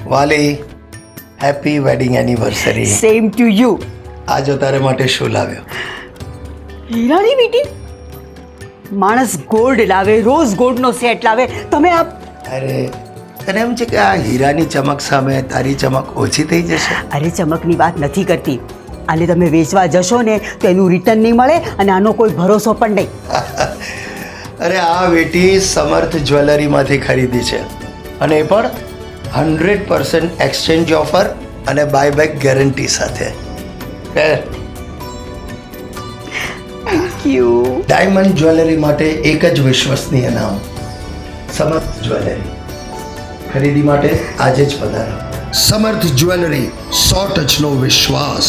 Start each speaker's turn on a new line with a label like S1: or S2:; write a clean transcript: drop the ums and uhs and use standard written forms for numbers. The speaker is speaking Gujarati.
S1: વાલી, happy wedding anniversary.
S2: Same to you.
S1: આજો તારે માટે શું લાવ્યો?
S2: હીરાની વીટી? માણસ ગોલ્ડ લાવે, રોઝ ગોલ્ડનો સેટ લાવે, તમે આ
S1: અરે તને એમ છે કે આ હીરાની ચમક સામે તારી ચમક ઓછી થઈ જશે?
S2: અરે ચમકની વાત નથી કરતી. આને તમે વેચવા જશો ને તો એનું રિટર્ન નહીં મળે અને આનો કોઈ ભરોસો પણ નહીં.
S1: અરે આ વેટી સમર્થ જ્વેલરીમાંથી ખરીદી છે અને એ પણ 100% એક્સચેન્જ ઓફર અને બાયબેક ગેરંટી સાથે.
S2: Thank you.
S1: ડાયમંડ જ્વેલરી માટે એક જ વિશ્વસનીય નામ, સમર્થ જ્વેલરી. ખરીદી માટે આજે જ પધારો. સમર્થ જ્વેલરી, 100 ટચનો વિશ્વાસ.